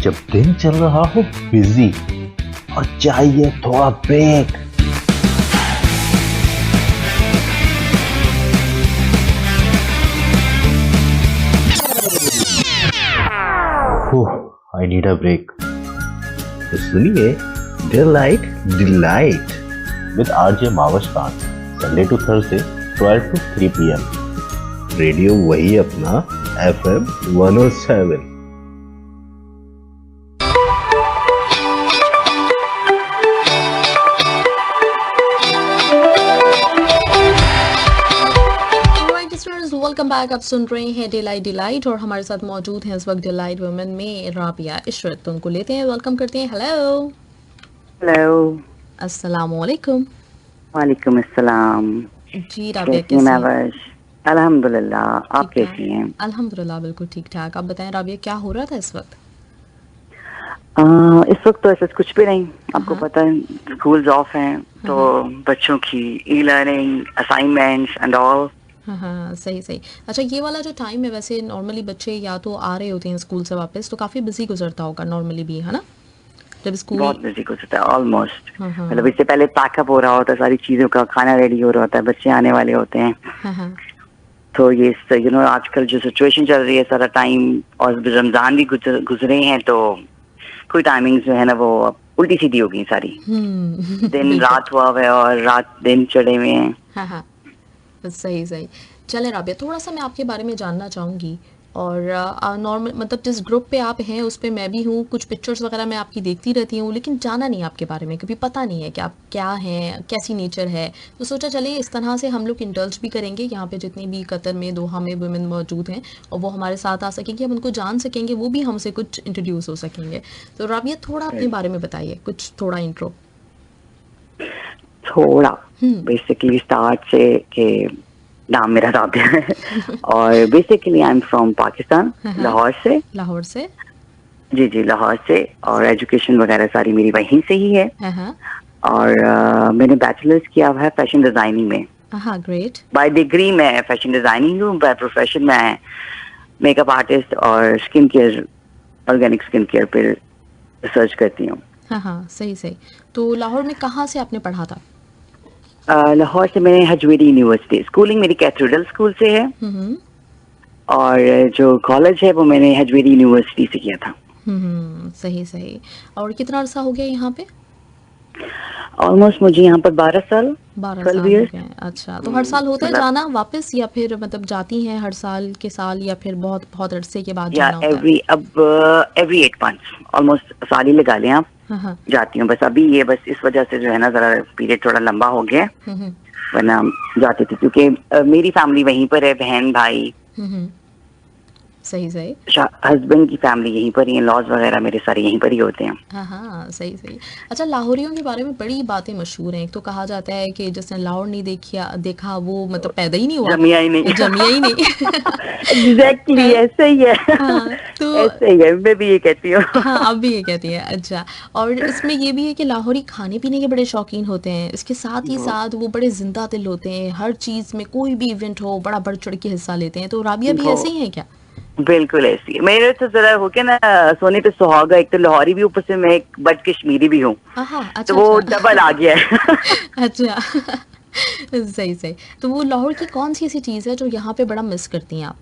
जब दिन चल रहा हो बिजी और चाहिए थोड़ा break. I need a break. तो सुनिए delight delight with RJ Mahvash Khan, Sunday to Thursday 12 to 3 PM। Radio वही अपना FM 107। Welcome back. आप सुन रहे हैं डिलाइट और हमारे साथ मौजूद हैं इस वक्त डिलाइट वुमेन में राबिया इशरत। तो उनको लेते हैं, वेलकम करते हैं। हेलो हेलो, अस्सलाम वालेकुम। वालेकुम अस्सलाम। जी राबिया कैसी हैं? अल्हम्दुलिल्लाह, आप ठीक ठाक? कैसी हैं? अल्हम्दुलिल्लाह बिल्कुल ठीक ठाक। आप बताएं राबिया क्या हो रहा था इस वक्त? इस वक्त तो ऐसा कुछ भी नहीं, आपको हाँ। पता है स्कूल्स ऑफ हैं तो बच्चों की e learning, assignments and all. हाँ सही सही। अच्छा, ये वाला जो टाइम है वैसे नॉर्मली बच्चे या तो आ रहे होते हैं स्कूल से वापस, तो काफी बिजी गुजरता होगा नॉर्मली भी, है ना? जब स्कूल बहुत बिजी कुछ होता है ऑलमोस्ट। हाँ हाँ मतलब इससे पहले पैकअप हो रहा होता है, सारी चीजों का खाना रेडी हो रहा होता है, बच्चे आने वाले होते हैं। हाँ हाँ तो ये आजकल जो सिचुएशन चल रही है, सारा टाइम और रमजान भी गुजरे हैं, तो कोई टाइमिंग जो है ना वो अब उल्टी सीधी हो गई सारी। दिन बिल्कुल। रात हुआ हुआ है और रात दिन चढ़े हुए हैं। हाँ हाँ सही सही। चले राबिया, थोड़ा सा मैं आपके बारे में जानना चाहूँगी और नॉर्मल मतलब जिस ग्रुप पे आप हैं उस पे मैं भी हूँ, कुछ पिक्चर्स वगैरह मैं आपकी देखती रहती हूँ, लेकिन जाना नहीं आपके बारे में, कभी पता नहीं है कि आप क्या हैं, कैसी नेचर है। तो सोचा चले इस तरह से हम लोग इंडल्ज भी करेंगे यहाँ पे जितनी भी कतर में दोहा में वुमेन मौजूद हैं और वो हमारे साथ आ सकेंगे, हम उनको जान सकेंगे, वो भी हमसे कुछ इंट्रोड्यूस हो सकेंगे। तो राबिया थोड़ा अपने बारे में बताइए, कुछ थोड़ा इंट्रो। थोड़ा बेसिकली स्टार्ट से कि नाम मेरा राबिया है और basically I am from Pakistan, Lahore से। लाहौर से? जी लाहौर से। और एजुकेशन वगैरह सारी मेरी वहीं से ही है। और मैंने बैचलर्स किया हुआ है फैशन डिजाइनिंग में। ग्रेट। बाय डिग्री मैं फैशन डिजाइनिंग हूँ, बाय प्रोफेशन मैं मेकअप आर्टिस्ट और skin care, organic skin care पे रिसर्च करती हूँ। हाँ सही सही। तो लाहौर में कहाँ से आपने पढ़ा था? लाहौर से मैंने हजवेरी यूनिवर्सिटी, स्कूलिंग मेरी कैथेड्रल स्कूल से है और जो कॉलेज है वो मैंने हजवेरी यूनिवर्सिटी से किया था। सही सही। और कितना अरसा हो गया यहाँ पे? ऑलमोस्ट मुझे यहाँ पर 12 साल 12 साल हो गए। अच्छा, तो हर साल होता है जाना वापस या फिर मतलब जाती हैं हर साल के साल या फिर बहुत बहुत अरसे के बाद जाना होता है? एवरी 8 मंथ्स ऑलमोस्ट साल ही लगा लें आप। जाती हूँ बस। अभी ये बस इस वजह से जो है ना जरा पीरियड थोड़ा लंबा हो गया, वरना जाती थी क्योंकि मेरी फैमिली वहीं पर है, बहन भाई। सही सही। हस्बैंड की फैमिली यहीं पर ही है, लॉज वगैरह मेरे सारे यहीं पर ही होते हैं। हाँ सही सही। अच्छा, लाहौरियों के बारे में बड़ी बातें मशहूर हैं। एक तो कहा जाता है कि जिसने लाहौर नहीं देखा वो मतलब पैदा ही नहीं हुआ, जमिया ही नहीं। एग्जैक्टली ऐसे ही है। तो ऐसे ही है, मैं भी ये कहती हूँ। हाँ, आप भी ये कहती हैं। अच्छा, और इसमें ये भी है कि लाहौरी खाने पीने के बड़े शौकीन होते हैं, इसके साथ ही साथ वो बड़े जिंदा दिल होते हैं, हर चीज में कोई भी इवेंट हो बड़ा बढ़ चढ़ के हिस्सा लेते हैं। तो राबिया भी ऐसे ही है क्या? बिल्कुल ऐसी है। मेरे तो जरा हो के ना सोने पे सुहागा, एक तो लाहौरी भी, ऊपर से मैं एक बट कश्मीरी भी हूँ। अच्छा, तो वो डबल आ गया है। अच्छा सही सही। तो वो लाहौर की कौन सी ऐसी चीज है जो यहाँ पे बड़ा मिस करती हैं आप?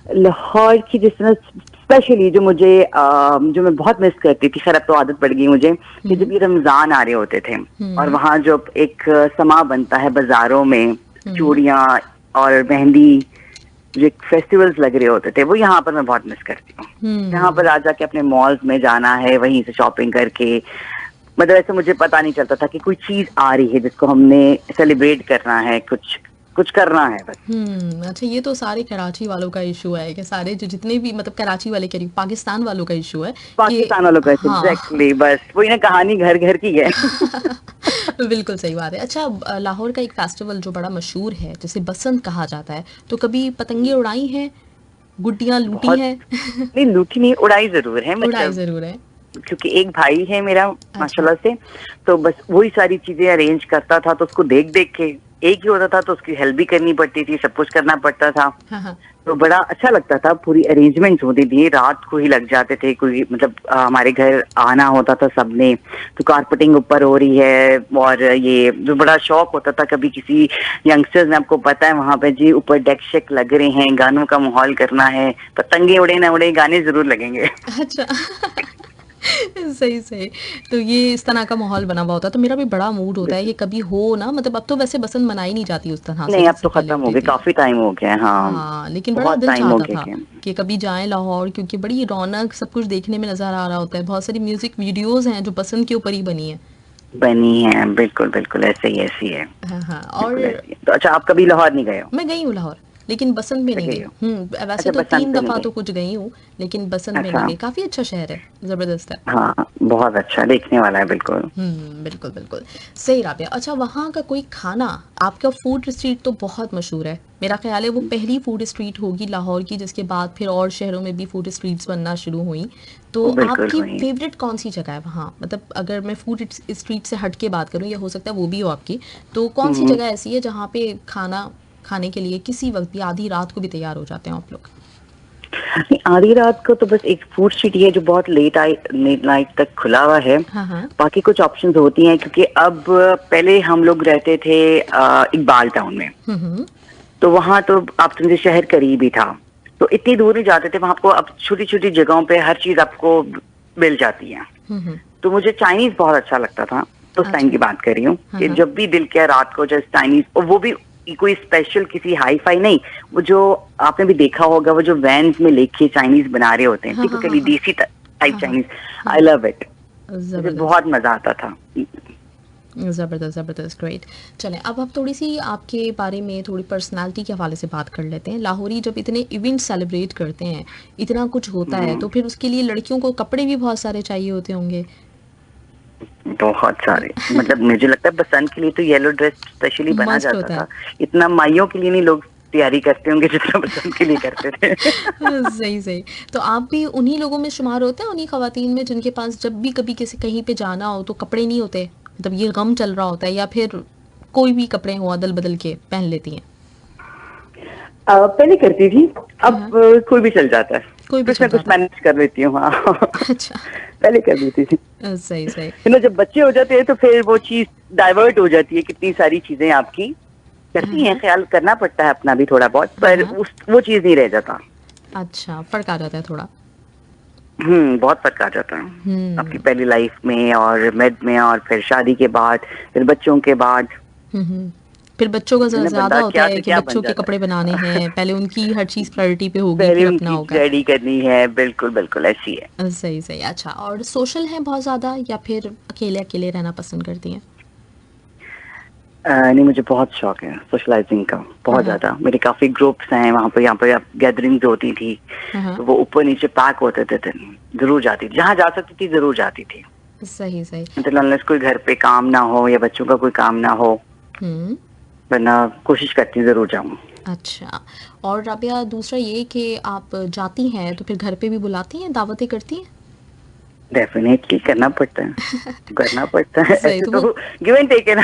लाहौर की जिस तरह स्पेशली जो मुझे जो मैं बहुत मिस करती थी, खैर अब तो आदत पड़ गई मुझे, कि जब ये रमजान आ रहे होते थे और वहाँ जो एक समा बनता है बाजारों में, चूड़ियाँ और मेहंदी, जो फेस्टिवल्स लग रहे होते थे, वो यहाँ पर मैं बहुत मिस करती हूँ। यहाँ पर आ जाके अपने मॉल्स में जाना है, वहीं से शॉपिंग करके, मतलब ऐसे मुझे पता नहीं चलता था कि कोई चीज आ रही है जिसको हमने सेलिब्रेट करना है, कुछ करना है बस। अच्छा, ये तो सारे कराची वालों का इशू है कि सारे जो जितने भी मतलब कराची वाले कह रही, पाकिस्तान वालों का इशू है, पाकिस्तान वालों का एग्जैक्टली। बस वही ना, कहानी घर घर की है। बिल्कुल सही बात है। अच्छा, लाहौर का एक फेस्टिवल जो बड़ा मशहूर है जिसे बसंत कहा जाता है, तो कभी पतंगे उड़ाई हैं, गुड्डियां लूटी हैं? नहीं, लूटी नहीं, उड़ाई जरूर है। उड़ाई जरूर है क्योंकि एक भाई है मेरा माशाल्लाह से, तो बस वही सारी चीजें अरेंज करता था, तो उसको देख देख के एक ही होता था तो उसकी हेल्प भी करनी पड़ती थी, सब कुछ करना पड़ता था। हाँ, हाँ। तो बड़ा अच्छा लगता था, पूरी अरेंजमेंट्स होती थी, रात को ही लग जाते थे, कोई मतलब हमारे घर आना होता था सबने, तो कारपेटिंग ऊपर हो रही है, और ये जो बड़ा शौक होता था कभी किसी यंगस्टर्स में, आपको पता है वहां पे जी ऊपर डेक शेक लग रहे हैं, गानों का माहौल करना है, पतंगे उड़े ना उड़े गाने जरूर लगेंगे। अच्छा। सही सही। तो ये इस तरह का माहौल बना हुआ होता है, तो मेरा भी बड़ा मूड होता है कि कभी हो ना, मतलब अब तो वैसे बसंत मनाई नहीं जाती उस तरह से नहीं अब जैसे तो पहले खत्म हो होती गए, थी। काफी टाइम हो गया है, हाँ हाँ, लेकिन बड़ा बहुत दिल टाइम हो चाहता गया था कि कि कभी जाएं लाहौर, क्योंकि बड़ी रौनक सब कुछ देखने में नजर आ रहा होता है। बहुत सारी म्यूजिक वीडियोस हैं जो बसंत के ऊपर ही बनी है। बनी है, बिल्कुल बिल्कुल ऐसे ही, ऐसी है, हाँ हाँ। और बिल्कुल ऐसी है। तो अच्छा, आप कभी लाहौर नहीं गए हो? मैं गई हूँ लाहौर, लेकिन बसंत में अच्छा, नहीं गई गई। हो? वैसे अच्छा, तो बसंत 3 पे नहीं दफा गई? तो कुछ गई हूँ, लेकिन बसंत में नहीं अच्छा, गई। काफी अच्छा शहर है, जबरदस्त है। हाँ बहुत अच्छा, देखने वाला है बिल्कुल। बिल्कुल बिल्कुल। सही राबिया। अच्छा, वहाँ का कोई खाना, आपका फूड स्ट्रीट तो बहुत मशहूर है, मेरा ख्याल है वो पहली फूड स्ट्रीट होगी लाहौर की, जिसके बाद फिर और शहरों में भी फूड स्ट्रीट्स बनना शुरू हुई। तो वो बिल्कुल आपकी हुई। फेवरेट कौन सी जगह है वहाँ? मतलब अगर मैं फूड स्ट्रीट से हट के बात करूँ, या हो सकता है वो भी हो आपकी, तो कौन सी हम्म, जगह ऐसी है जहाँ पे खाना खाने के लिए किसी वक्त भी आधी रात को भी तैयार हो जाते हैं आप लोग? नहीं, आधी रात को तो बस एक फूड स्ट्रीट है जो बहुत लेट नाइट तक खुला हुआ है। हाँ हाँ। बाकी कुछ ऑप्शंस होती हैं, क्योंकि अब पहले हम लोग रहते थे इकबाल टाउन में, हम्म। तो वहां तो आप समझे शहर करीब ही था, तो इतनी दूर नहीं जाते थे वहां। आपको अब छोटी छोटी जगहों पे हर चीज आपको मिल जाती है। हम्म। तो मुझे चाइनीज बहुत अच्छा लगता था, उस टाइम अच्छा। की बात कर रही हूँ हाँ कि हाँ। जब भी दिल किया रात को जस्ट चाइनीज, और वो भी कोई स्पेशल किसी हाई फाई नहीं, वो जो आपने भी देखा होगा वो जो वैन्स में लेके चाइनीज बना रहे होते हैं, हाँ हाँ हाँ टिपिकली हाँ देसी टाइप हाँ हाँ चाइनीज। हाँ। आई लव इट, मुझे जबरदस्त। बहुत मजा आता था। ज़बरदस्त ज़बरदस्त, ग्रेट। चलें, अब हम थोड़ी सी आपके बारे में, थोड़ी पर्सनालिटी के हवाले से बात कर लेते हैं। लाहौरी जब इतने इवेंट सेलिब्रेट करते हैं, इतना कुछ होता है, तो फिर उसके लिए लड़कियों को कपड़े भी बहुत सारे चाहिए होते होंगे। बहुत सारे, मतलब मुझे लगता है बसंत के लिए तो येलो ड्रेस स्पेशली बना मस्ट जाता होता है। था। इतना माइयों के लिए नहीं लोग तैयारी करते होंगे जितना बसंत के लिए करते थे। सही सही। तो आप भी उन्हीं लोगों में शुमार होते हैं, उन्हीं ख़वातीन में जिनके पास जब भी कभी किसी कहीं पे जाना हो तो कपड़े नहीं होते, मतलब ये गम चल रहा होता है, या फिर कोई भी कपड़े हो अदल बदल के पहन लेती हैं? पहले करती थी, अब हाँ। कोई भी चल जाता है, कोई भी कुछ ना चल कुछ जाता है। मैनेज कर लेती हूँ, हाँ। अच्छा। पहले कर देती थी, सही सही। जब बच्चे हो जाते हैं तो फिर वो चीज डाइवर्ट हो जाती है, कितनी सारी चीजें आपकी हाँ करती हैं, हाँ ख्याल करना पड़ता है अपना भी थोड़ा बहुत, हाँ पर हाँ। वो चीज नहीं रह जाता। अच्छा, फ़र्क आ जाता है थोड़ा। बहुत फर्क आ जाता है आपकी हम्म पहली लाइफ में और मिड में, और फिर शादी के बाद, फिर बच्चों के बाद, हम्म। फिर बच्चों का ना ज़्यादा बंदा होता क्या है से कि क्या बन बच्चों के जाता कपड़े बनाने है। हैं, पहले उनकी हर चीज़ प्रायोरिटी पे होगी, पहले फिर अपना उनकी होगा। रेडी करनी है, बिल्कुल बिल्कुल ऐसी है। सही सही। अच्छा, और सोशल हैं बहुत ज़्यादा, या फिर अकेले अकेले रहना पसंद करती हैं? नहीं, मुझे बहुत शौक है सोशलाइजिंग का, हाँ बहुत हाँ ज्यादा। मेरे काफी ग्रुप्स हैं वहाँ पे, यहाँ पे गैदरिंग्स होती थी, हाँ हाँ। तो वो ऊपर नीचे पैक होते थे, जरूर जाती थी, जहाँ जा सकती थी जरूर जाती थी, सही सही। मतलब अनलेस कोई घर पे काम ना हो या बच्चों का कोई काम ना हो, हम्म। वरना कोशिश करती हूँ जरूर जाऊँ। अच्छा, और राबिया दूसरा ये कि आप जाती हैं तो फिर घर पे भी बुलाती हैं, दावतें करती हैं? डेफिनेटली करना पड़ता है, करना पड़ता है, सही, ऐसे तो तो वो गिव एंड टेक है ना।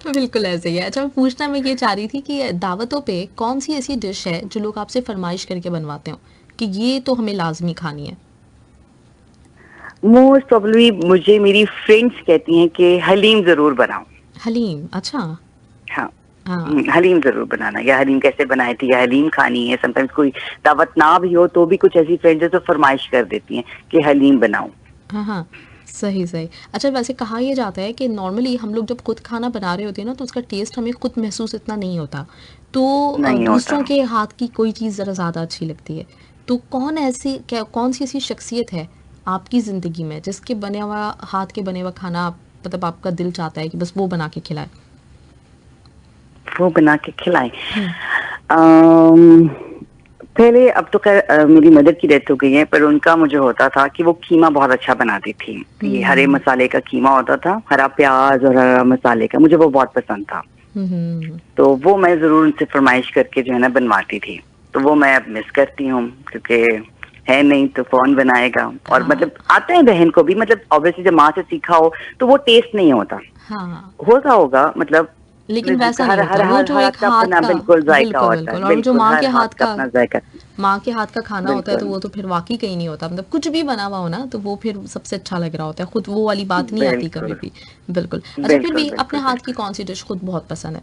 बिल्कुल ऐसे ही है। अच्छा, मैं पूछना मैं ये चाह रही थी कि दावतों पे कौन सी ऐसी डिश है जो लोग आपसे फरमाइश करके बनवाते हो कि ये तो हमें लाजमी खानी है? मोस्ट प्रोबेबली मुझे मेरी फ्रेंड्स कहती हैं कि हलीम जरूर बनाओ। हलीम, अच्छा। हाँ, हाँ हलीम जरूर बनाना, या हलीम कैसे बनाई थी, या हलीम खानी है। समटाइम्स कोई दावत ना भी हो तो भी कुछ ऐसी फ्रेंड्स है तो फरमाइश कर देती हैं कि हलीम बनाओ। हाँ हाँ। सही सही। अच्छा, वैसे कहा यह जाता है कि नॉर्मली हम लोग जब खुद खाना बना रहे होते हैं ना, तो उसका टेस्ट हमें खुद महसूस इतना नहीं होता, तो नहीं होता। दूसरों के हाथ की कोई चीज़ ज़रा ज़्यादा अच्छी लगती है। तो कौन सी ऐसी शख्सियत है आपकी ज़िंदगी में जिसके बने हुआ हाथ के बने हुआ खाना मतलब आपका दिल चाहता है कि बस वो बना के खिलाए? वो बना के खिलाए। हम्म अम, पहले, अब तो खैर मेरी मदर की डेथ हो गई है, पर उनका मुझे होता था कि वो कीमा बहुत अच्छा बनाती थी। ये हरे हम्म मसाले का कीमा होता था, हरा प्याज और हरा मसाले का, मुझे वो बहुत पसंद था। हम्म। तो वो मैं जरूर उनसे फरमाइश करके जो है ना बनवाती थी। तो वो मैं अब मिस करती हूँ, क्योंकि है नहीं तो कौन बनाएगा। और हाँ मतलब आता है बहन को भी, मतलब ऑब्वियसली जब माँ से सीखा हो तो वो टेस्ट नहीं होता, हाँ। होता होगा मतलब लेकिन वैसा हर नहीं हर होता, वो हर जो हर एक का हाथ अपना का, बिल्कुल जायका बिल्कुल होता है, बिल्कुल, और जो बिल्कुल माँ हर के हाथ हाथ का का, अपना जायका। माँ के हाथ का खाना होता है तो बिल्कुल वो तो फिर वाकई कहीं नहीं होता, मतलब कुछ भी बना हुआ हो ना तो वो फिर सबसे अच्छा लग रहा होता है, खुद वो वाली बात नहीं आती कभी बिल्कुल भी। बिल्कुल। अच्छा, फिर बिल्कुल भी अपने बिल्कुल हाथ की बिल्कुल। कौन सी डिश खुद बहुत पसंद है?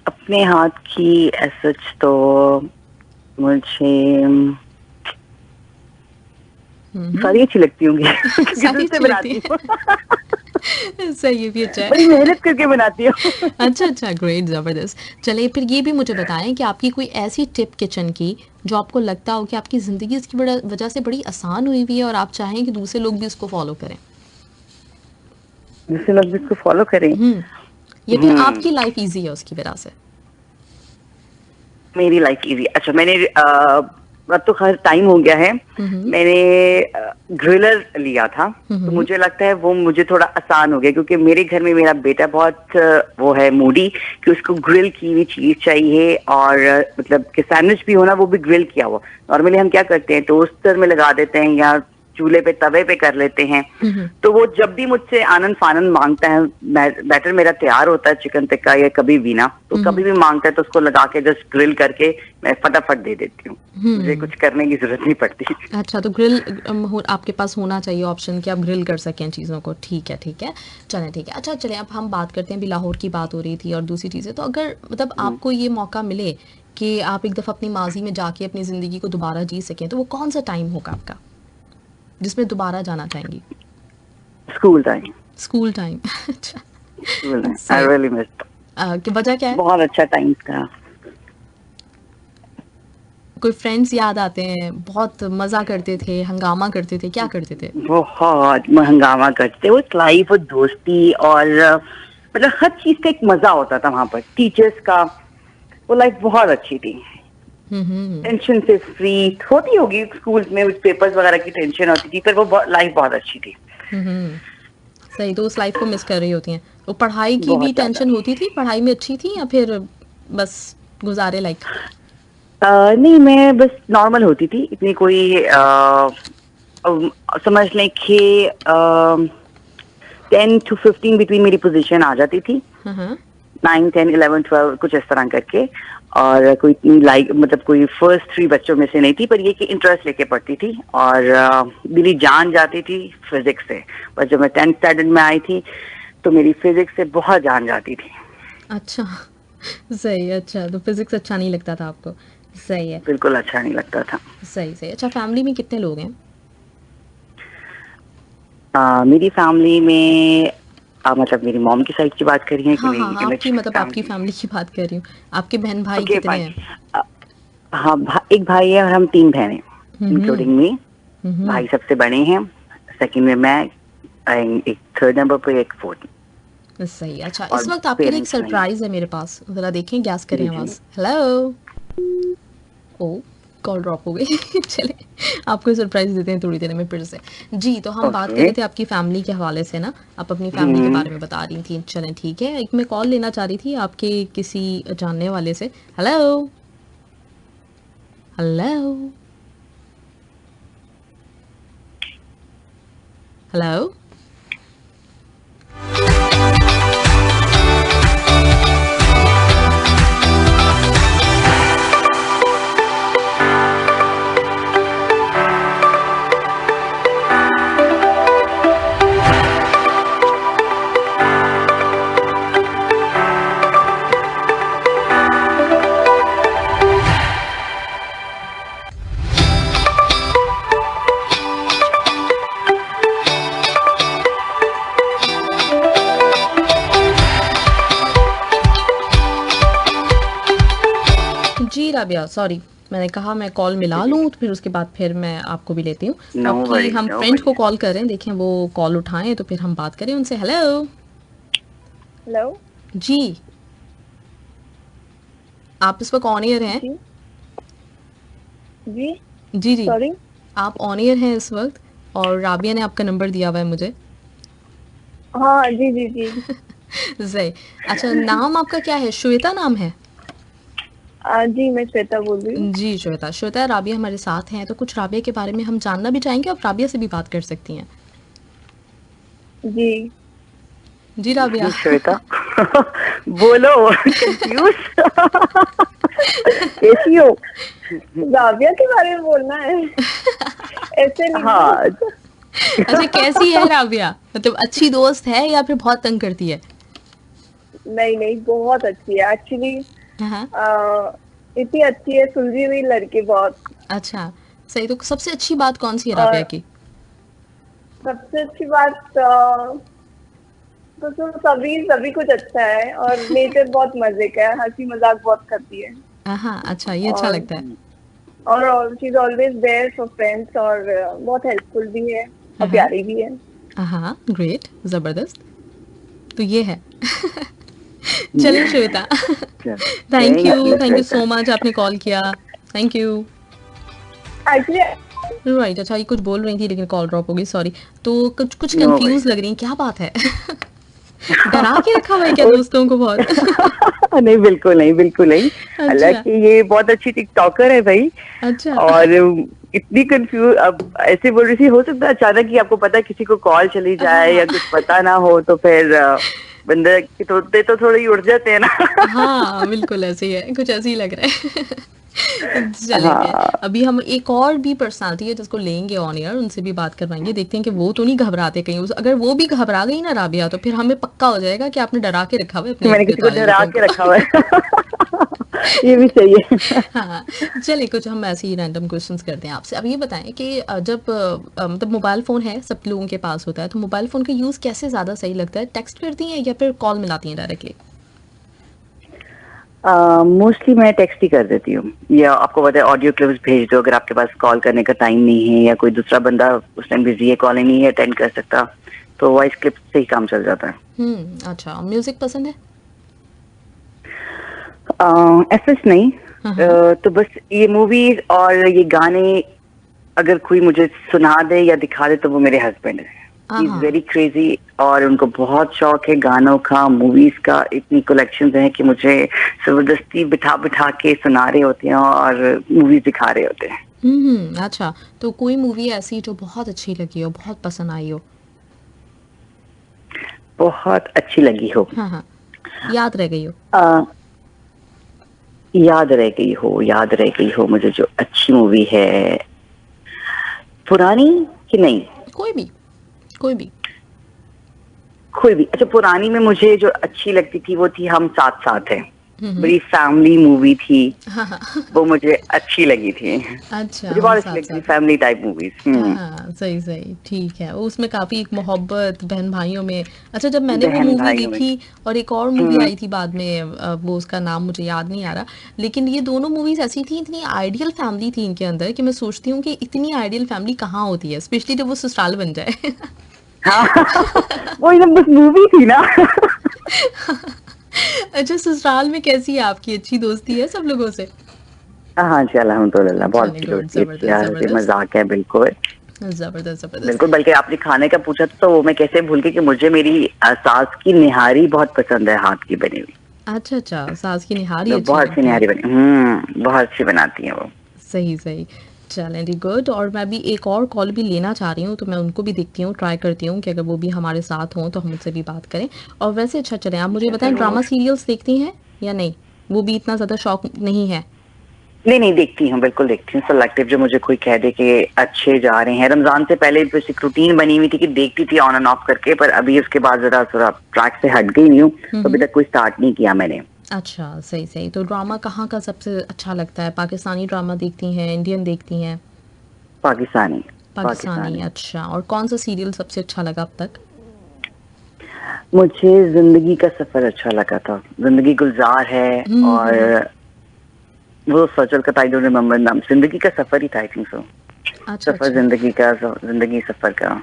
अपने हाथ की सच तो मुझे हम्म। सारी अच्छी लगती होंगी क्योंकि सारी दिल से अच्छी लगती बनाती हूँ। है। सही है, भी अच्छा बड़ी है। मेहनत करके बनाती हूँ। अच्छा अच्छा, ग्रेट, ज़बरदस्त। चलिए फिर ये भी मुझे बताएं कि आपकी कोई ऐसी टिप किचन की जो आपको लगता हो कि आपकी ज़िंदगी इसकी वजह से बड़ी आसान हुई हुई है और आप चाहें कि दूसरे लोग भी इसको फॉलो करें। जिससे लोग भी इसको फॉलो करें। हम्म। या फिर हम्म आपकी लाइफ इजी है उसकी वजह से। मेरी लाइफ इजी। अच्छा, मैंने अब तो खैर टाइम हो गया है। हम्म। मैंने ग्रिलर लिया था, तो हम्म। मुझे लगता है वो मुझे थोड़ा आसान हो गया, क्योंकि मेरे घर में मेरा बेटा बहुत वो है मूडी कि उसको ग्रिल की हुई चीज चाहिए, और मतलब कि सैंडविच भी होना वो भी ग्रिल किया हुआ। नॉर्मली हम क्या करते हैं, टोस्टर में लगा देते हैं या चूल्हे पे तवे पे कर लेते हैं। हम्म। तो वो जब भी मुझसे आनंद फानंद मांगता है, बैटर मेरा तैयार होता है चिकन टिक्का या कभी भी ना, तो हम्म। कभी भी मांगता है तो उसको लगा के जस्ट ग्रिल करके मैं फटाफट दे देती हूँ। मुझे हम्म। कुछ करने की जरूरत नहीं पड़ती। अच्छा, तो ग्रिल आपके पास होना चाहिए ऑप्शन कि आप ग्रिल कर सकें चीज़ों को। ठीक है, ठीक है। चलें, ठीक है। अच्छा, चलें अब हम बात करते हैं, भी लाहौर की बात हो रही थी और दूसरी चीज़ें, तो अगर मतलब हम्म। आपको ये मौका मिले कि आप एक दफ़ा अपनी माजी में जाके अपनी ज़िंदगी को दोबारा जी सकें, तो वो कौन सा टाइम होगा आपका जिसमें दोबारा जाना चाहेंगी? School time. School time. अच्छा। स्कूल टाइम आई सही। Really missed. कि वजह क्या है? बहुत अच्छा टाइम था। कोई फ्रेंड्स याद आते हैं, बहुत मज़ा करते थे, हंगामा करते थे, क्या करते थे? बहुत हंगामा करते, वो लाइफ और दोस्ती और मतलब हर चीज का एक मजा होता था वहां पर, टीचर्स का। वो लाइफ बहुत अच्छी थी। हम्म। टेंशन से फ्री होती होगी स्कूल में, पेपर्स वगैरह की टेंशन होती थी, पर वो लाइफ बहुत अच्छी थी। हम्म। सही, तो उस लाइफ को मिस कर रही होती हैं। वो पढ़ाई की भी बहुत ज्यादा। टेंशन होती थी, पढ़ाई में अच्छी थी या फिर बस गुजारे लाइक? नहीं, मैं बस नॉर्मल होती थी, इतनी कोई समझ लें कि 10 to 15 बिटवीन मेरी पोजीशन आ जाती थी। हाँ। 9, 10, 11, 12 कुछ इस तरह करके। और कोई इतनी लाइक मतलब कोई फर्स्ट 3 बच्चों में से नहीं थी, पर ये कि इंटरेस्ट लेके पढ़ती थी, और मेरी जान जाती थी फिजिक्स से। पर जब मैं 10th स्टैंडर्ड में आई थी तो मेरी फिजिक्स से बहुत जान जाती थी। अच्छा। सही है। अच्छा, तो फिजिक्स अच्छा नहीं लगता था आपको? सही है। बिल्कुल अच्छा नहीं लगता था। सही सही। अच्छा, फैमिली में कितने लोग हैं? मेरी फैमिली में मतलब मेरी मॉम की साइड की बात करी है कि हाँ हाँ मेरी हाँ, आपकी इमेजिनरी मतलब आपकी फैमिली? फैमिली की बात कर रही हूँ। आपके बहन भाई ओके कितने फाइन। हैं? हाँ, एक भाई है और हम 3 बहनें, हम्म। Including me. हम्म। भाई सबसे बड़े हैं, सेकंड में मैं, एक थर्ड नंबर पे, एक फोर्थ। सही। अच्छा, और इस वक्त आपके लिए एक पेरेंट्स नहीं है। सरप्राइज है मेरे पास, ज़रा देखें, गैस करें जी जी। आवाज़। हेलो। ओ, कॉल ड्रॉप हो गई। चले, आपको सरप्राइज देते हैं थोड़ी देर में फिर से। जी, तो हम बात कर ओके। रहे थे आपकी फैमिली के हवाले से ना, आप अपनी फैमिली के हम्म। बारे में बता रही थी। चलें, ठीक है, एक मैं कॉल लेना चाह रही थी आपके किसी जानने वाले से। हेलो। हेलो। हेलो। जी राबिया, सॉरी, मैंने कहा मैं कॉल मिला जी। लूँ तो फिर उसके बाद फिर मैं आपको भी लेती हूँ। तो नो आपकी वरीज हम नो फ्रेंड को वरीज। कॉल करें, देखें वो कॉल उठाएं तो फिर हम बात करें उनसे। हेलो। हेलो। जी, आप इस वक्त ऑन एयर हैं? जी जी। जी जी, सॉरी। आप ऑन एयर हैं इस वक्त, और राबिया ने आपका नंबर दिया हुआ है मुझे। हाँ जी जी जी। सही। अच्छा, नाम आपका क्या है? श्वेता नाम है? जी मैं श्वेता बोल रही हूँ। जी श्वेता, श्वेता, राबिया हमारे साथ हैं, तो कुछ राबिया के बारे में हम जानना भी चाहेंगे, आप राबिया से भी बात कर सकती हैं। जी जी राबिया। श्वेता बोलो, कंफ्यूज कैसी हो? राबिया के बारे में बोलना है? ऐसे नहीं। हाँ, अच्छा, कैसी है राबिया? मतलब अच्छी दोस्त है या फिर बहुत तंग करती है? नहीं नहीं, बहुत अच्छी है एक्चुअली। हाँ। इतनी अच्छी है, सुलझी हुई लड़की बहुत। अच्छा, सही। तो सबसे अच्छी बात कौन सी है राबिया और की? सबसे अच्छी बात तो सभी सभी कुछ अच्छा है, और नेचर बहुत मजे का है, हंसी मजाक बहुत करती है। हाँ, अच्छा, ये अच्छा और लगता है। और she is always there for friends, और बहुत हेल्पफुल भी है और हाँ, प्यारी भी है। हाँ, ग्रेट, जबरदस्त। तो ये है। चलिए Shweta, thank you thank you Shweta. So much, आपने कॉल किया। Thank you. एक्चुअली राइट, अच्छा, ये कुछ बोल रही थी लेकिन कॉल ड्रॉप हो गई, सॉरी। तो कुछ कुछ नो भाई। कंफ्यूज लग रही हैं, क्या बात है? डरा के रखा हुआ है क्या दोस्तों को बहुत? नहीं, बिल्कुल नहीं, बिल्कुल नहीं। अच्छा, हालांकि ये बहुत अच्छी टिकटॉकर है भाई। अच्छा। और इतनी कंफ्यूज, अब ऐसे बोल रही थी, हो सकता है अचानक ही आपको पता है किसी को कॉल चली जाए हाँ, या कुछ पता ना हो, तो फिर बंदे के तोड़ते तो थोड़े ही उड़ जाते हैं ना। हाँ, बिल्कुल ऐसे ही है, कुछ ऐसे ही लग रहा है। चलेंगे। हाँ, अभी हम एक और भी पर्सनालिटी है जिसको लेंगे ऑन एयर, उनसे भी बात करवाएंगे, देखते हैं कि वो तो नहीं घबराते कहीं। अगर वो भी घबरा गई ना राबिया, तो फिर हमें पक्का हो जाएगा कि आपने डरा के रखा हुआ है कि अपने मैंने इर्द किसी गिर्द को वाले डरा लोगों के रखा को। हुआ है। ये भी सही है। हाँ, चलिए, कुछ हम ऐसे ही रैंडम क्वेश्चंस करते हैं आपसे। अब ये बताएं कि जब मतलब मोबाइल फ़ोन है, सब लोगों के पास होता है, तो मोबाइल फ़ोन का यूज़ कैसे ज़्यादा सही लगता है? टेक्स्ट करती हैं या फिर कॉल मिलाती हैं डायरेक्टली? मोस्टली मैं टेक्स्ट ही कर देती हूँ, या आपको पता है ऑडियो क्लिप्स भेज दो अगर आपके पास कॉल करने का टाइम नहीं है, या कोई दूसरा बंदा उस टाइम बिजी है, कॉल ही नहीं अटेंड कर सकता, तो वॉइस क्लिप से ही काम चल जाता है। अच्छा, म्यूज़िक पसंद है? ऐसा नहीं। हाँ, हाँ। तो बस ये मूवीज और ये गाने अगर कोई मुझे सुना दे या दिखा दे तो वो मेरे हस्बैंड है। ही इज हाँ, वेरी क्रेजी, और उनको बहुत शौक है गानों का, मूवीज का। इतनी कलेक्शंस हैं कि मुझे जबरदस्ती बिठा बिठा के सुना रहे होते हैं और मूवीज दिखा रहे होते हैं। अच्छा, तो कोई मूवी ऐसी जो बहुत अच्छी लगी हो, बहुत पसंद आई हो? बहुत अच्छी लगी हो। हाँ, हाँ, याद रह गई हो? आ, याद रह गई हो मुझे जो अच्छी मूवी है, पुरानी कि नहीं? कोई भी, कोई भी। कोई भी। अच्छा, पुरानी में मुझे जो अच्छी लगती थी वो थी हम साथ साथ हैं। हम्म। बड़ी फैमिली मूवी थी, हाँ, हाँ। वो मुझे अच्छी लगी थी। अच्छा, मुझे हम बहुत अच्छी साथ लगती थी साथ। Family type movies. हाँ, सही सही, ठीक है। उसमें काफी एक मोहब्बत बहन भाइयों में। अच्छा, जब मैंने वो बहन मूवी भाइयों में। देखी, और एक और मूवी हम्म, आई थी बाद में, वो उसका नाम मुझे याद नहीं आ रहा, लेकिन ये दोनों मूवीज ऐसी थी, इतनी आइडियल फैमिली थी इनके अंदर, कि मैं सोचती हूँ कि इतनी आइडियल फैमिली कहाँ होती है, स्पेशली जब वो ससुराल बन जाए। हाँ। वो एकदम बस मूवी थी ना। अच्छा, ससुराल में कैसी है आपकी? अच्छी दोस्ती है सब लोगों से? हाँ जी, अल्हम्दुलिल्लाह बहुत चले, अच्छी गुड, दोस्ती है, अच्छी जबरदस्त हंसी जबरदस्त। मजाक है। बिल्कुल जबरदस्त जबरदस्त। बिल्कुल। बल्कि आपने खाने का पूछा था तो वो मैं कैसे भूल गई कि मुझे मेरी सास की निहारी बहुत पसंद है, हाथ की बनी हुई। अच्छा, अच्छा, सास की निहारी तो अच्छी बहुत अच्छी लगती है। निहारी बनी, बहुत अच्छी बनाती है वो। सही सही। चलें जी, गुड। और मैं भी एक और कॉल भी लेना चाह रही हूँ, तो मैं उनको भी देखती हूँ, ट्राई करती हूँ कि अगर वो भी हमारे साथ हों तो हम उनसे भी बात करें। और वैसे अच्छा, चलें, आप मुझे बताएं, ड्रामा जरूर। सीरियल्स देखती हैं या नहीं? वो भी इतना ज़्यादा शौक नहीं है? नहीं नहीं, देखती हूँ, बिल्कुल देखती हूँ। सेलेक्टिव, जो मुझे कोई कह दे कि अच्छे जा रहे हैं। रमजान से पहले बस एक रूटीन बनी हुई थी कि देखती थी ऑन एंड ऑफ करके, पर अभी उसके बाद जरा थोड़ा ट्रैक से हट गई नहीं हूँ, तो अभी हम्म। तक कोई स्टार्ट नहीं किया मैंने। अच्छा, सही सही। तो ड्रामा कहाँ का सबसे अच्छा लगता है? पाकिस्तानी ड्रामा देखती हैं, इंडियन देखती हैं? पाकिस्तानी। पाकिस्तानी, पाकिस्तानी। अच्छा। और कौन सा सीरियल सबसे अच्छा लगा अब तक? मुझे जिंदगी का सफर अच्छा लगा था। जिंदगी गुलजार है, हम्म। और वो सचल का, आई डोंट रिमेम्बर नाम, जिंदगी का सफर ही था, आई थिंक सो। अच्छा, सफर अच्छा। जिंदगी का, जिंदगी सफर का।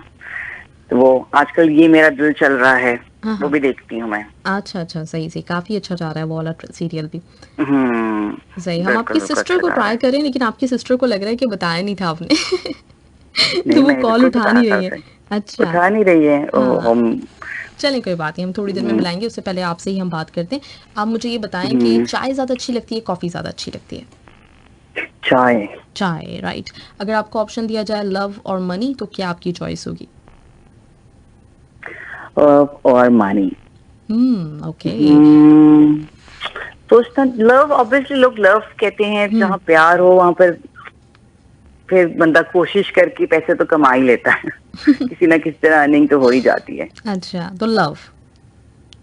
तो वो आजकल ये मेरा दिल चल रहा है, हाँ, वो हाँ। भी देखती हूँ मैं। अच्छा, अच्छा, सही सही, काफ़ी अच्छा जा रहा है वो वाला सीरियल भी। सही। हम बिल्कुल आपकी बिल्कुल सिस्टर अच्छा को जा रहा ट्राई है। करें, लेकिन आपकी सिस्टर को लग रहा है कि बताया नहीं था आपने। नहीं, तो वो मैंने कॉल बिल्कुल उठा बताया नहीं था रही है। उसे। अच्छा। उठा नहीं रही है हाँ, हम। चलें, कोई बात नहीं, हम थोड़ी देर में हम्म, मिलाएंगे, उससे पहले आपसे ही हम बात करते हैं। आप मुझे ये बताएं कि हम्म, चाय ज़्यादा अच्छी लगती है, कॉफ़ी ज़्यादा अच्छी लगती है? चाय। चाय, राइट। अगर आपको ऑप्शन दिया जाए लव और मनी, तो क्या आपकी चॉइस होगी? और मानी। ओके। सोचता लव, ऑब्वियसली लोग लव कहते हैं, जहाँ प्यार हो वहां पर फिर बंदा कोशिश करके पैसे तो कमा ही लेता है। किसी ना किसी तरह अर्निंग तो हो ही जाती है। अच्छा, तो लव।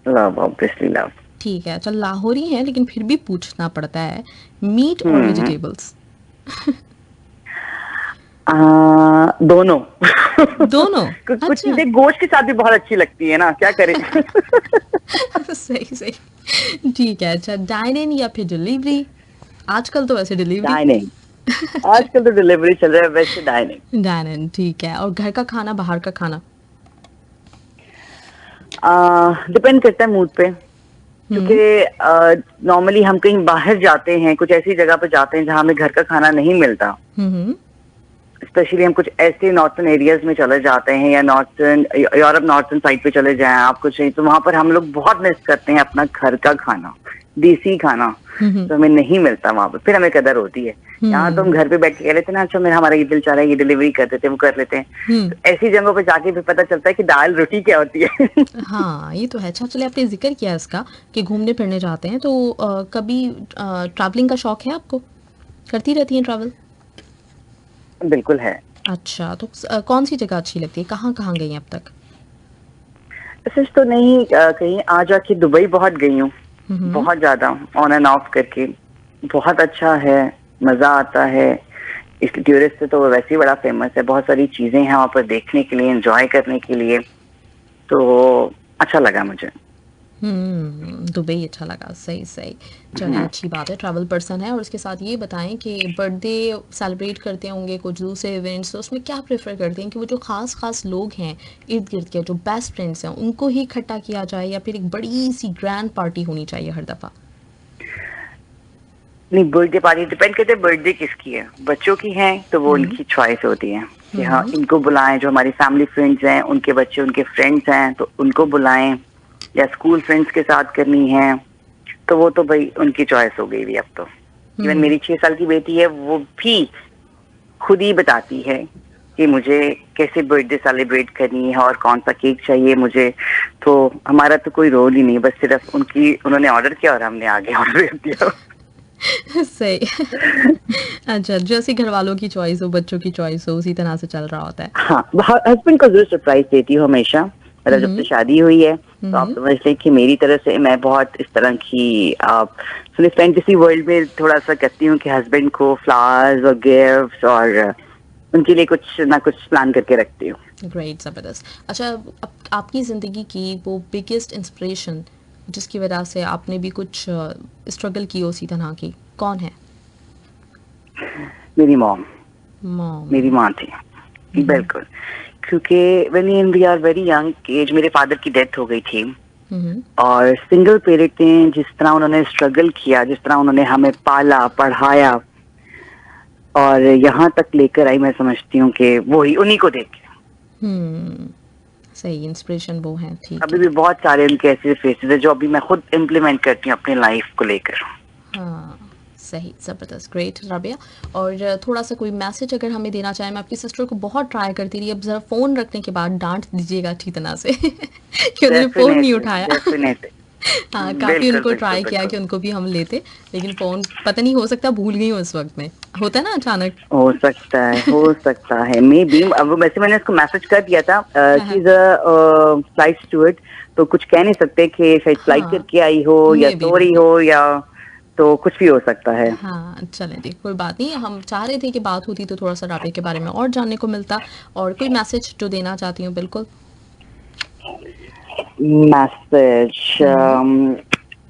Love, obviously love. ठीक है, चल लाहौरी है लेकिन फिर भी पूछना पड़ता है, मीट और वेजिटेबल्स? दोनों। दोनों? कुछ अच्छा। चीजें गोश्त के साथ भी बहुत अच्छी लगती है ना, क्या करें। सही सही। ठीक है, अच्छा डाइन इन या फिर डिलीवरी? आजकल तो वैसे डिलीवरी। डाइनिंग, आजकल तो डिलीवरी चल रहा है, वैसे डाइनिंग। डाइन इन, ठीक है। और घर का खाना, बाहर का खाना? डिपेंड करता है मूड पे, क्योंकि नॉर्मली हम कहीं बाहर जाते हैं, कुछ ऐसी जगह पे जाते हैं जहाँ हमें घर का खाना नहीं मिलता। हम्म। स्पेशली हम कुछ ऐसे नॉर्थन एरियाज में चले जाते हैं, या नॉर्थन यूरोप नॉर्थन साइड पे चले जाएं आप कुछ, तो वहां पर हम लोग बहुत मिस करते हैं अपना घर का खाना, देसी खाना। तो हमें नहीं मिलता वहां पर, फिर हमें कदर होती है। यहाँ तो हम घर पे बैठ के कह लेते हैं ना, अच्छा मेरा हमारा ये दिल चाह रहा है, ये डिलीवरी कर देते हैं, वो कर लेते हैं। तो ऐसी जगहों पे जाके भी पता चलता है कि दाल रोटी क्या होती है। हाँ, ये तो है। अच्छा, चलिए आपने जिक्र किया इसका कि घूमने फिरने जाते हैं, तो कभी ट्रैवलिंग का शौक है आपको? करती रहती हैं ट्रैवल? बिल्कुल है। अच्छा, तो कौन सी जगह अच्छी लगती है, कहाँ कहाँ गई हैं अब तक? सच तो नहीं, कहीं आ जाके दुबई बहुत गई हूँ, बहुत ज्यादा, ऑन एंड ऑफ करके। बहुत अच्छा है, मजा आता है। इस टूरिस्ट से तो वैसे ही बड़ा फेमस है, बहुत सारी चीजें हैं वहाँ पर देखने के लिए, एंजॉय करने के लिए, तो अच्छा लगा मुझे। दुबई अच्छा लगा, सही सही। चलिए, अच्छी बात है, ट्रैवल पर्सन है। और उसके साथ ये बताएं कि बर्थडे सेलिब्रेट करते होंगे, कुछ दूसरे इवेंट्स, तो उसमें क्या प्रेफर करते हैं कि वो जो खास खास लोग हैं इर्द गिर्द के, जो बेस्ट फ्रेंड्स हैं, उनको ही इकट्ठा किया जाए, या फिर एक बड़ी सी ग्रैंड पार्टी होनी चाहिए हर दफा? नहीं, बर्थडे पार्टी डिपेंड करते हैं बर्थडे किसकी है। बच्चों की है तो वो उनकी चॉइस होती है कि हाँ इनको बुलाएं, जो हमारी फैमिली फ्रेंड्स हैं, उनके बच्चे उनके फ्रेंड्स हैं तो उनको बुलाएं, या स्कूल फ्रेंड्स के साथ करनी है तो वो तो भाई उनकी चॉइस हो गई भी अब तो। इवन मेरी 6 साल की बेटी है, वो भी खुद ही बताती है कि मुझे कैसे बर्थडे सेलिब्रेट करनी है और कौन सा केक चाहिए मुझे। तो हमारा तो कोई रोल ही नहीं, बस सिर्फ उन्होंने ऑर्डर किया और हमने आगे ऑर्डर दिया। सही। अच्छा, जैसे घर वालों की चॉइस हो, बच्चों की चॉइस हो, उसी तरह से चल रहा होता है। हाँ, हस्बैंड को जरूर सरप्राइज देती हूँ हमेशा। मतलब जब से शादी हुई है तो आप समझ लें कि मेरी तरफ से मैं बहुत इस तरह की फैंटेसी वर्ल्ड में थोड़ा सा करती हूँ कि हस्बैंड को फ्लावर्स और गिफ्ट्स और उनके लिए कुछ ना कुछ प्लान करके रखती हूँ। ग्रेट, जबरदस्त। अच्छा, आपकी जिंदगी की वो बिगेस्ट इंस्पिरेशन जिसकी वजह से आपने भी कुछ स्ट्रगल की उसी तरह की, कौन है? मेरी मॉम। मेरी माँ थी, बिल्कुल। क्योंकि when we are very young age मेरे फादर की डेथ हो गई थी, और सिंगल पेरेंट थे। जिस तरह उन्होंने स्ट्रगल किया, जिस तरह उन्होंने हमें पाला, पढ़ाया और यहाँ तक लेकर आई, मैं समझती हूँ कि वो ही उन्हीं को देख के सही इंस्पिरेशन वो है। ठीक, अभी भी बहुत सारे उनके ऐसे फेसेस है जो अभी मैं खुद इम्प्लीमेंट करती हूँ अपनी लाइफ को लेकर। हाँ, सही, ज़बरदस्त, ग्रेट राबिया। और थोड़ा सा कोई मैसेज अगर हमें देना चाहें, मैं आपकी सिस्टर को बहुत ट्राई करती रही, अब ज़रा फ़ोन रखने के बाद डांट दीजिएगा अच्छी तरह से कि उन्होंने फ़ोन नहीं उठाया। हाँ, काफ़ी उनको ट्राई किया कि उनको भी हम लेते, लेकिन फ़ोन पता नहीं, हो सकता भूल गई हूँ इस वक्त में, होता है ना अचानक। हो सकता है मे बी। अब वैसे मैंने उसको मैसेज कर दिया था, she is a flight steward, तो कुछ कह नहीं सकते कि शायद फ्लाइट करके आई हो या सो रही हो, या तो कुछ भी हो सकता है। हाँ, चलें जी, कोई बात नहीं। हम चाह रहे थे कि बात होती तो थोड़ा सा राबिया के बारे में और जानने को मिलता। और कोई मैसेज जो देना चाहती हूँ? बिल्कुल।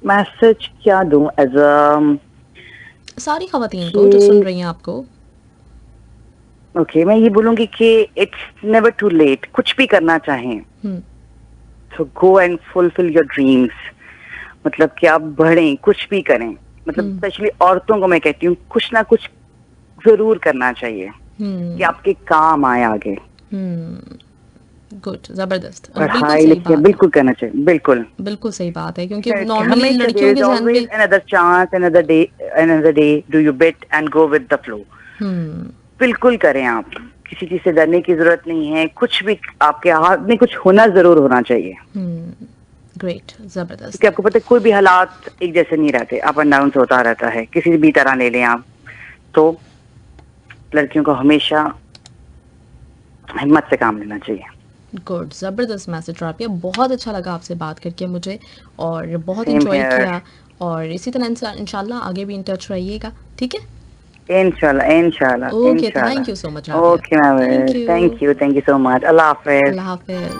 मैसेज क्या दूं एज सारी खवातीन को जो सुन रही हैं आपको? ओके, मैं ये बोलूंगी कि इट्स नेवर टू लेट। कुछ भी करना चाहें तो go and fulfil your dreams. मतलब कि आप बढ़ें, कुछ भी करें। मतलब स्पेशली औरतों को मैं कहती हूँ कुछ ना कुछ जरूर करना चाहिए कि आपके काम आए आगे। गुड, जबरदस्त। पढ़ाई लिखाई बिल्कुल करना चाहिए, बिल्कुल सही बात है, क्योंकि नॉर्मली लड़कियों के ज़हन में another chance, another day, do your bit and go with the flow। बिल्कुल करें आप, किसी चीज से डरने की जरूरत नहीं है। कुछ भी आपके हाथ में कुछ होना जरूर होना चाहिए। ग्रेट, जबरदस्त। क्योंकि आपको पता है कोई भी हालात एक जैसे नहीं रहते, अप एंड डाउन होता रहता है, किसी भी तरह ले लें आप। तो लड़कियों को हमेशा हिम्मत से काम लेना चाहिए। गुड, जबरदस्त मैसेज राबिया, बहुत अच्छा लगा आपसे बात करके मुझे और बहुत Same इंजॉय here. किया, और इसी तरह इंशाल्लाह आगे भी इन टच रहिएगा, ठीक है? इंशाल्लाह इंशाल्लाह ओके, इंशाल्लाह। Thank you so much Rabia. Okay ma'am, Thank you. Thank you so much. Allah Hafiz. Allah Hafiz.